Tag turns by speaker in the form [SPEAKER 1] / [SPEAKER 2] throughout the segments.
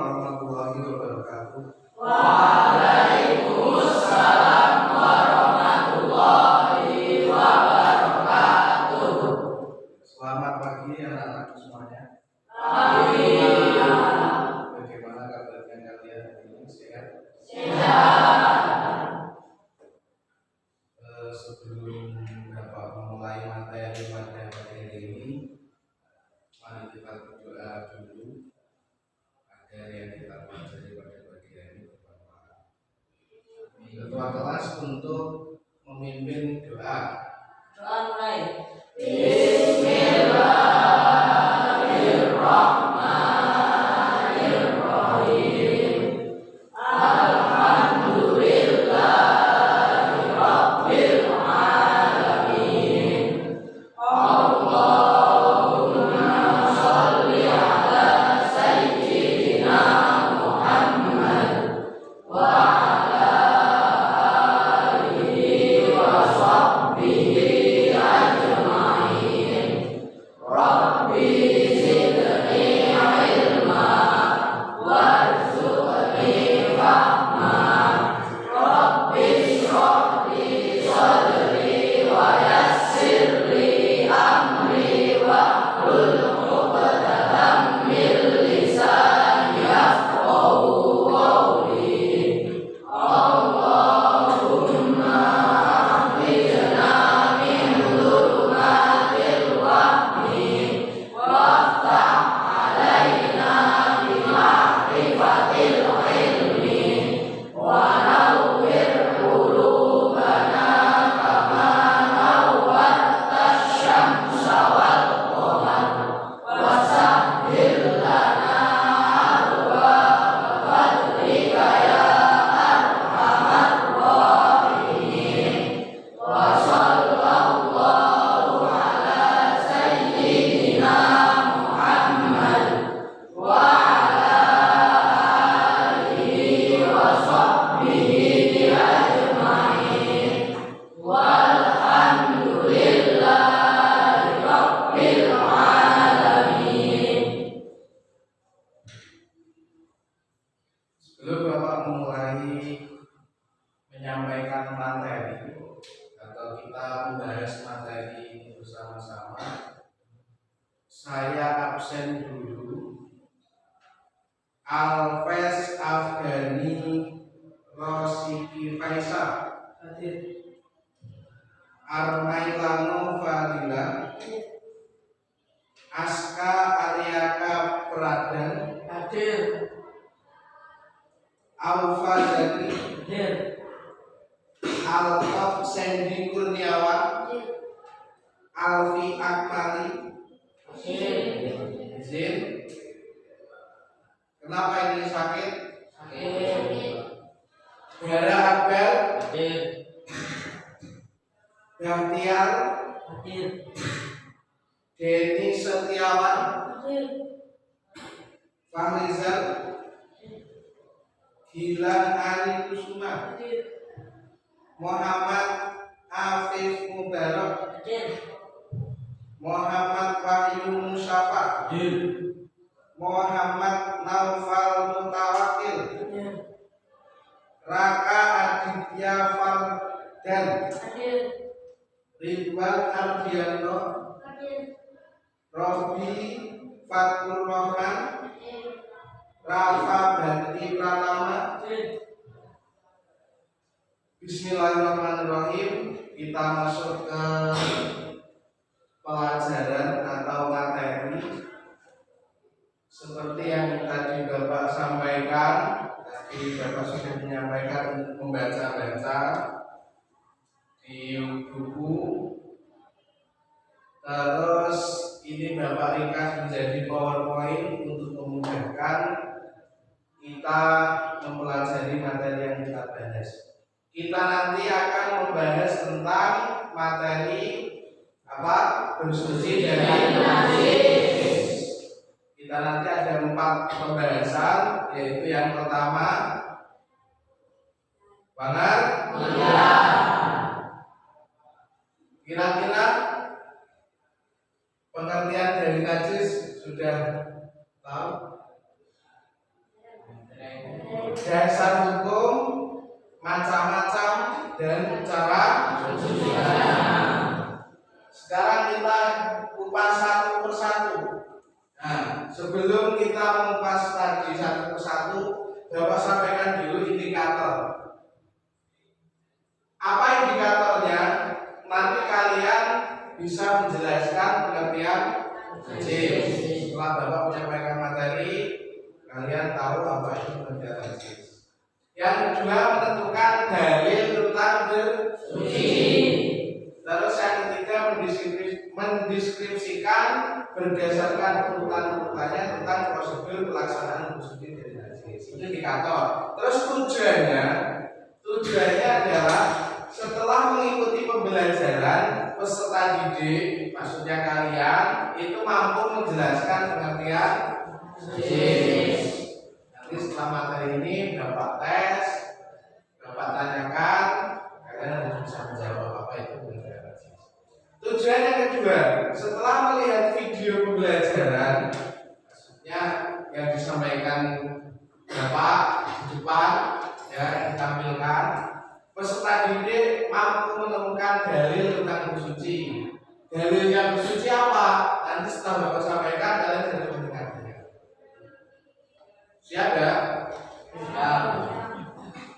[SPEAKER 1] warahmatullahi wabarakatuh.
[SPEAKER 2] Waalaikumsalam warahmatullahi wabarakatuh.
[SPEAKER 1] Selamat pagi anak-anak semuanya.
[SPEAKER 2] Pagi.
[SPEAKER 1] Bagaimana kabarnya kalian hari ini? Sehat?
[SPEAKER 2] Sehat.
[SPEAKER 1] Sebelum Bapak memulai materi pada hari ini, mari kita berdoa dulu agar yang kita pelajari pada pagi hari ini bermanfaat. Ketua kelas untuk memimpin doa.
[SPEAKER 2] Doa mulai.
[SPEAKER 1] Sebelum Bapak memulai menyampaikan materi atau kita membahas materi ini bersama-sama, saya absen dulu. Alves Afghani Rosiki Faisal hadir. Armailano Fadila, Aska Aliaka Pradan
[SPEAKER 2] Hadir.
[SPEAKER 1] Aufa Zaki
[SPEAKER 2] Hadir.
[SPEAKER 1] Altop Sendi Kurniawan, Alfi Akmali izin. Kenapa ini sakit? Bara Abel
[SPEAKER 2] Hadir.
[SPEAKER 1] Bahtiar
[SPEAKER 2] Hadir.
[SPEAKER 1] Denny Setiawan Fahrizal Gilang Ali Kusuma Muhammad Afif Mubarak Muhammad Wahyu Musyafa Muhammad Naufal Mutawakil Raka Aditya Fardan Ridwan Ardianto Robi Fatur Rahman Rafa Banti Pratama. Bismillahirrahmanirrahim. Kita masuk ke pelajaran atau materi. Seperti yang tadi Bapak sampaikan, tadi Bapak sudah menyampaikan membaca-baca di buku. Terus ini Bapak ringkas menjadi PowerPoint untuk memudahkan kita mempelajari materi yang kita bahas. Kita nanti akan membahas tentang materi apa? Bersuci dari najis. Kita nanti ada 4 pembahasan, yaitu yang pertama banget.
[SPEAKER 2] Iya.
[SPEAKER 1] Kira-kira pengertian dari najis sudah tahu? dasar hukum, macam-macam, dan cara pencuciannya. Sekarang kita kupas satu persatu. Nah, sebelum kita mengupas tadi satu persatu, Bapak sampaikan dulu indikator. Apa indikatornya? Nanti kalian bisa menjelaskan pengertian najis. Setelah Bapak menyampaikan materi, kalian tahu apa itu pengertian najis. Yang kedua, menentukan dalil tentang bersuci. Terus yang ketiga, mendeskripsikan berdasarkan urutan-urutannya tentang prosedur pelaksanaan bersuci dari najis. Itu indikator. Terus tujuannya adalah setelah mengikuti pembelajaran peserta didik, maksudnya kalian itu mampu menjelaskan pengertian najis. Nanti setelah materi ini Bapak tes, Bapak tanyakan, kalian harus bisa menjawab apa itu pengertian najis. Tujuan yang kedua, setelah melihat video pembelajaran, maksudnya yang disampaikan Bapak di depan, ya ditampilkan, peserta didik mampu menemukan dalil tentang bersuci. Dalilnya bersuci apa? Nanti setelah Bapak sampaikan, kalian harus mendengarnya. Siap ya? Siap.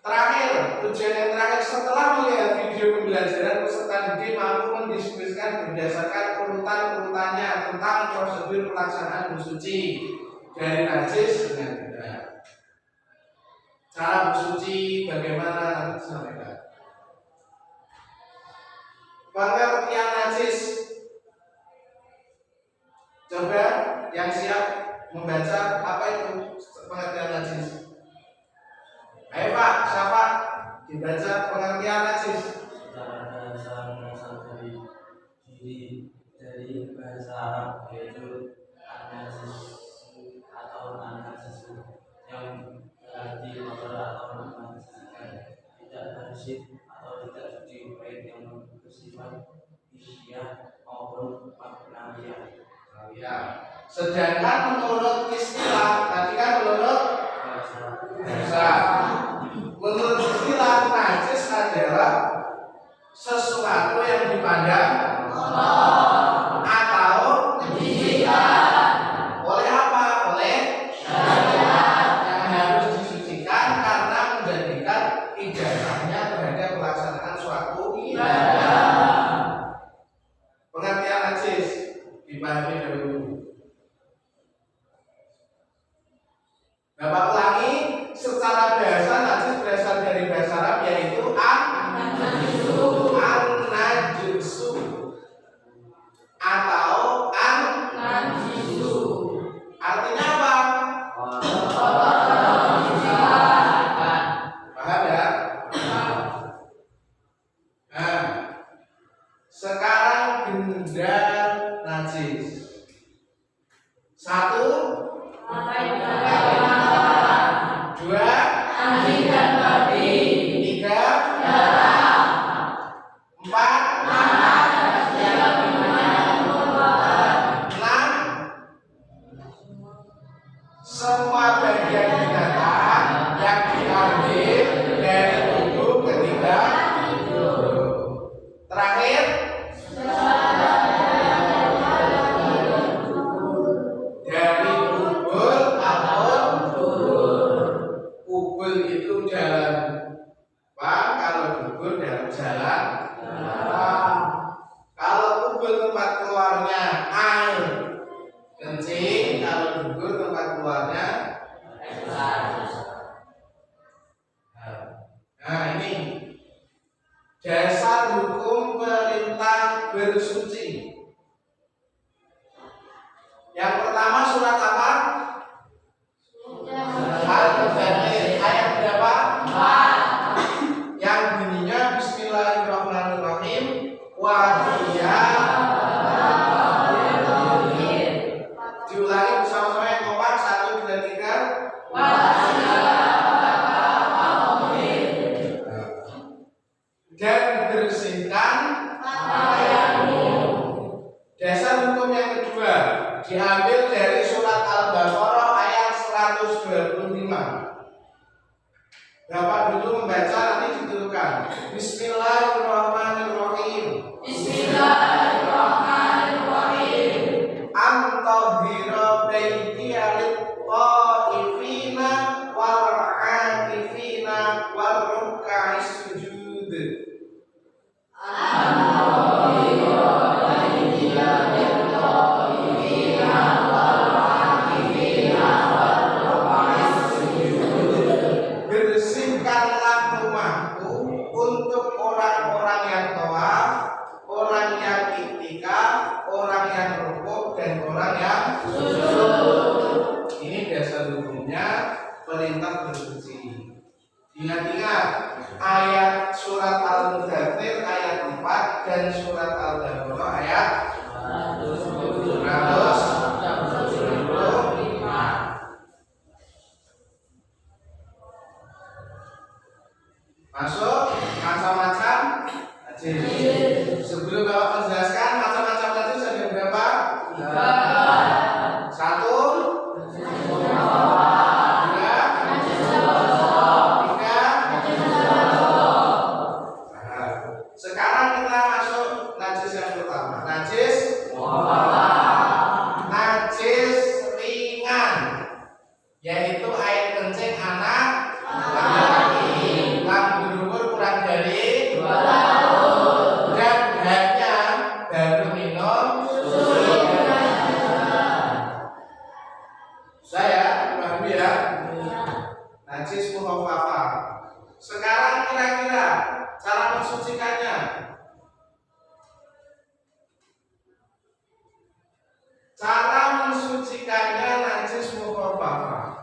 [SPEAKER 1] Terakhir, tujuan yang terakhir, setelah melihat video pembelajaran, peserta didik mampu mendiskusikan berdasarkan urutan-urutannya tentang prosedur pelaksanaan bersuci dari najis dengan tidak. Cara bersuci bagaimana nanti disampaikan. Pengertian najis. Coba yang siap membaca apa itu pengertian najis. Ayo Pak, siapa? Dibaca pengertian najis.
[SPEAKER 2] Secara dasar berasal dari bahasa Arab, yaitu an-najis atau an-najis yang berarti kotor atau menajiskan, tidak bersih atau tidak suci, baik yang bersifat hisiah maupun maknawiyah.
[SPEAKER 1] Ya. Sedangkan menurut istilah tadi kan menurut bahasa. Menurut istilah najis adalah sesuatu yang dipandang atau menjijikkan oleh apa? Oleh syariat yang harus disucikan karena menjadikan ibadahnya terhadap pelaksanaan suatu ibadah. Pengertian najis dipahami dahulu. Bapak ulangi, secara bahasa najis berasal dari bahasa Arab yaitu an-najusu atau an-najisu. Artinya apa? Paham ya? Nah, sekarang benda najis. Satu, dua, anjing dan babi. Tiga, darah. Empat, enam, semua bagian binatang yang diambil dari tubuh ketika hidup. Terakhir, dari kubur atau kubur itu jalan Pak, kalau kubur dalam jalan kalau kubur tempat keluarnya air kencing, kalau kubur tempat keluarnya nah ini dasar hukum perintah bersuci. Yang pertama surat apa? Al-Mudaththir ayat berapa? 4. Yang bunyinya Bismillahirrahmanirrahim. Wahia. Diulangi bersama-sama yang kompak. 1, 2, 3. Dan bersihkan pakaianmu. Dasar hukum yang kedua diambil dari surat Al-Baqarah ayat 125. Bapak dulu membaca, nanti dituturkan. Bismillahirrahmanirrahim.
[SPEAKER 3] Bismillahirrahmanirrahim.
[SPEAKER 1] Antahhira baitiya lit-ta'ifina wal-'akifina war-ruk'is sujud. Bersihkanlah rumahku untuk orang-orang yang tawaf, orang yang iktikaf, orang yang rukuk, dan orang yang sujud. Ini dasar hukumnya perintah bersuci. Ingat-ingat ayat surat Al-Mudaththir ayat 4 dan surat Al-Baqarah ayat 175. Masuk macam-macam najis. Sebelum Bapak menjelaskan macam-macam najis ada berapa? 3. 1, 2, 3. Sekarang kita masuk najis yang pertama. Najis najis ringan, yaitu air kencing anak yang berumur kurang dari 2 tahun dan hanya baru minum susu. Saya paham ya? Najis mukhafafah. Sekarang kira-kira cara mensucikannya. Cara mensucikannya najis mukhafafah.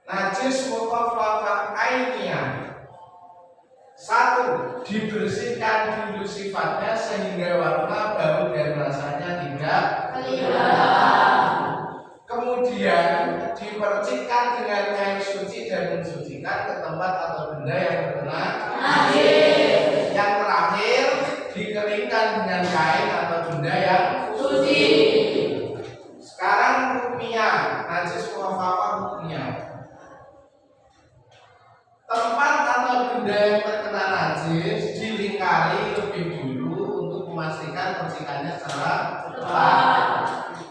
[SPEAKER 1] Najis mukhafafah ainiyah. 1. Dibersihkan dulu sifatnya sehingga warna, bau, dan rasanya tidak hilang. Kemudian dipercikkan dengan air suci dan mensucikan ke tempat atau benda yang terkena najis. Yang terakhir dikeringkan dengan kain atau benda yang suci. Sekarang hukumnya najis mukhafafah hukumnya. Tempat atau benda yang terkena najis dilingkari lebih dulu untuk memastikan percikannya secara tepat.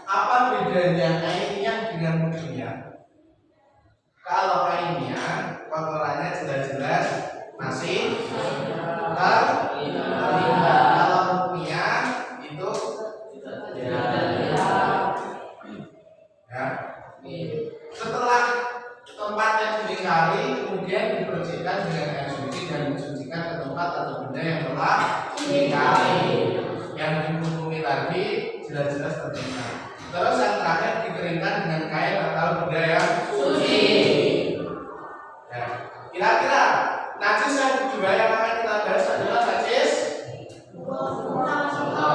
[SPEAKER 1] Apa bedanya ainiyah dengan mudhiyah? Kalau ainiyah kotorannya jelas-jelas masih terlihat. Kalau mudhiyah itu ya. Setelah tempatnya dilingkari, kemudian dibersihkan dengan air suci dan mensucikan ke tempat atau benda yang telah dilingkari. Yang dihukumi lagi jelas-jelas terlihat. Terus yang terakhir dikeringkan dengan kain atau benda yang suci. Ya. Kira-kira najis yang kedua yang akan kita bahas adalah najis mutawasito.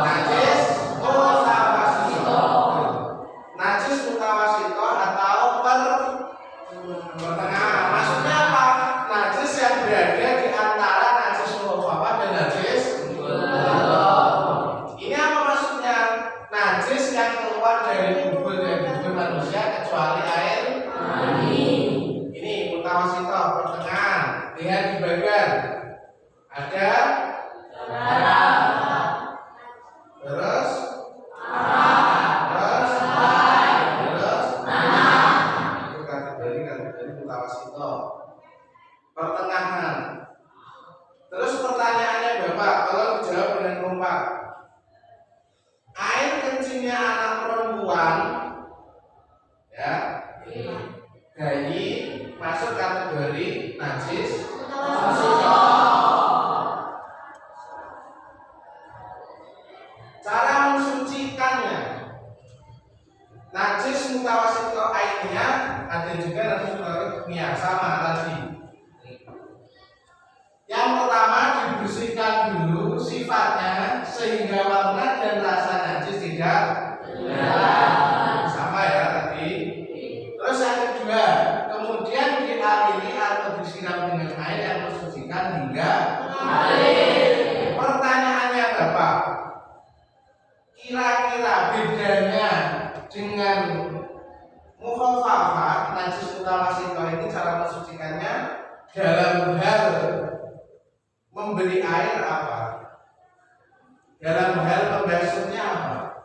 [SPEAKER 1] Najis mutawasito atau pertengahan. Maksudnya apa? Najis yang berada di antara najis mukhafafah dan najis mutawasito. Ini apa maksudnya? Najis yang keluar dari tubuh manusia kecuali air mani. Ini mutawasito, pertengahan. Lihat di bagian ada terus itu kategori mutawasito, pertengahan. Terus pertanyaannya Bapak, kalau dijawab dengan kompak, air kencingnya anak perempuan ya bayi masuk kategori najis mutawasito. Cara mensucikannya najis mutawasito ainiyah, ada juga najis mutawasito sama tadi. Yang pertama dibersihkan dulu sifatnya sehingga warna dan rasa najis tidak hilang. Sama ya tadi. Terus yang kedua, kemudian dialiri atau disiram dengan air yang mensucikan hingga mengalir. Pertanyaannya Bapak, kira-kira bedanya dengan Mukhafafah najis mutawasithah ini cara mensucikannya dalam hal memberi air apa? Dalam hal membasuhnya apa?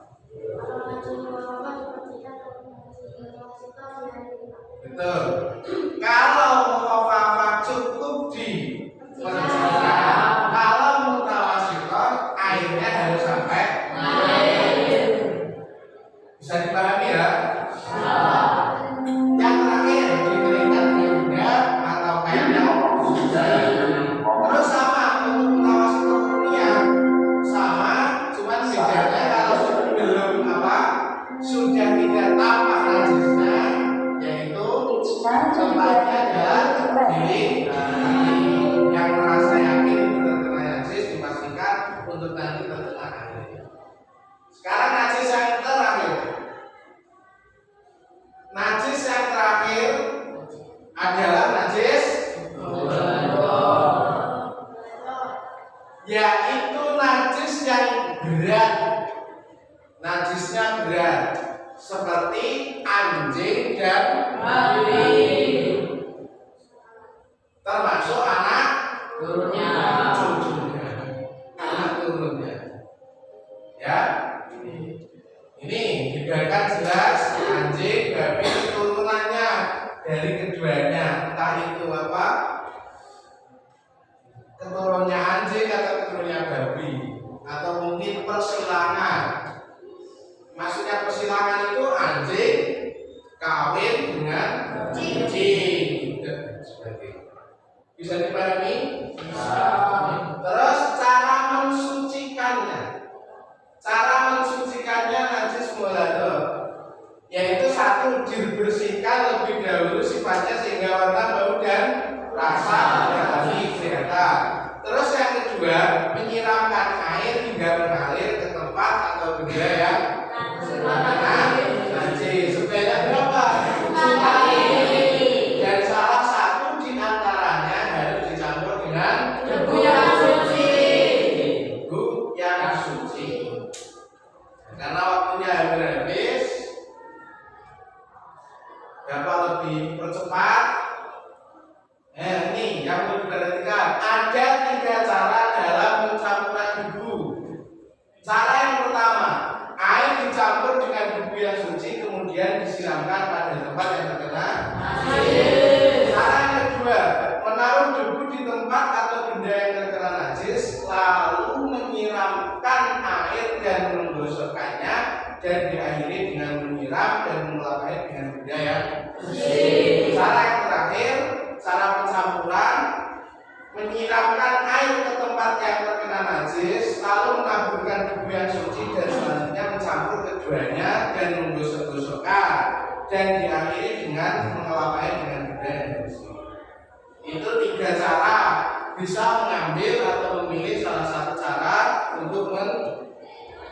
[SPEAKER 1] Betul. Kalau mukhafafah cukup di percikan, kalau mutawasithah airnya harus sampai bisa dipahami ya? Yang terakhir dikeringkan dengan benda atau kain yang suci. Terus sama untuk mutawasithah hukumnya sama, cuman bedanya kalau belum sudah tidak tampak najisnya, yaitu tempatnya adalah di yang merasa yakin itu terkena najis dipastikan untuk nanti terkena air. Sekarang najis yang terakhir. Najis yang terakhir adalah najis yaitu najis yang berat. Najisnya berat seperti anjing dan babi, termasuk anak turunnya, anak turunnya. Ya, ini dibiarkan jelas anjing, babi turunannya dari keduanya, entah itu apa, keturunnya anjing atau keturunnya babi, atau mungkin persilangan. Maksudnya persilangan itu anjing kawin dengan cincin, bisa dipahami? Terus cara mensucikannya, najis muladah, yaitu satu dibersihkan lebih dahulu sifatnya sehingga warna, bau dan rasa tidak kelihatan. Terus yang kedua menyiramkan air hingga mengalir ke tempat atau benda yang najis. Sebanyak berapa? Dan salah satu di antaranya harus dicampur dengan debu yang suci. Karena waktunya hampir habis, dapat lebih percepat. Ini yang perlu diperhatikan. Ada 3 cara dalam pencampuran debu. Cara yang pertama, air dicampur dengan debu yang suci kemudian disiramkan pada tempat yang terkena najis. Cara yang kedua, menaruh debu di tempat atau benda yang terkena najis lalu menyiramkan air dan menggosokkannya dan diakhiri dengan menyiram dan mengelap air dengan benda yang suci. Cara yang terakhir, cara pencampuran menyiramkan air ke tempat yang terkena najis lalu menaburkan debu yang suci dan selanjutnya mencampur keduanya dan menggosok-gosokkan dan diakhiri dengan mengelap air dengan benda yang bersih. Itu 3 cara, bisa mengambil atau memilih salah satu cara untuk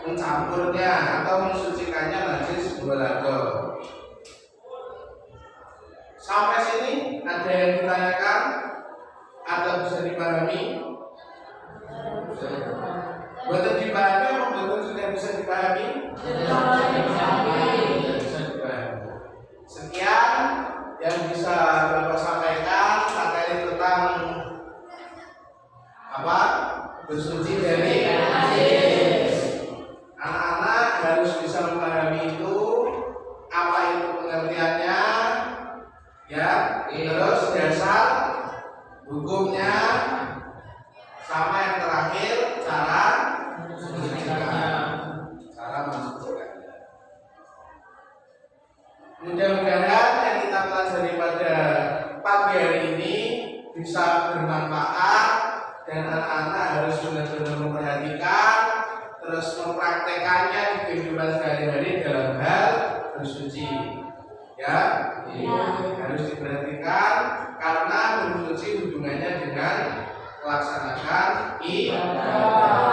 [SPEAKER 1] mencampurnya atau mensucikannya najis muladah. Sampai sini ada yang ditanyakan atau bisa dipahami? Betul dipahami atau betul sudah bisa dipahami? Bisa dipahami. Sekian yang bisa Bapak sampaikan materi tentang apa? Bersuci dari najis. Anak-anak harus bisa memahami itu, apa itu pengertiannya, ya. Terus dasar hukumnya, sama yang terakhir cara mensucikannya. Mudah-mudahan yang kita pelajari pada pagi hari ini bisa bermanfaat dan anak-anak harus benar-benar memperhatikan, terus mempraktekannya di kehidupan sehari-hari dalam hal bersuci. Ya, harus diperhatikan karena bersuci hubungannya dengan melaksanakan ibadah.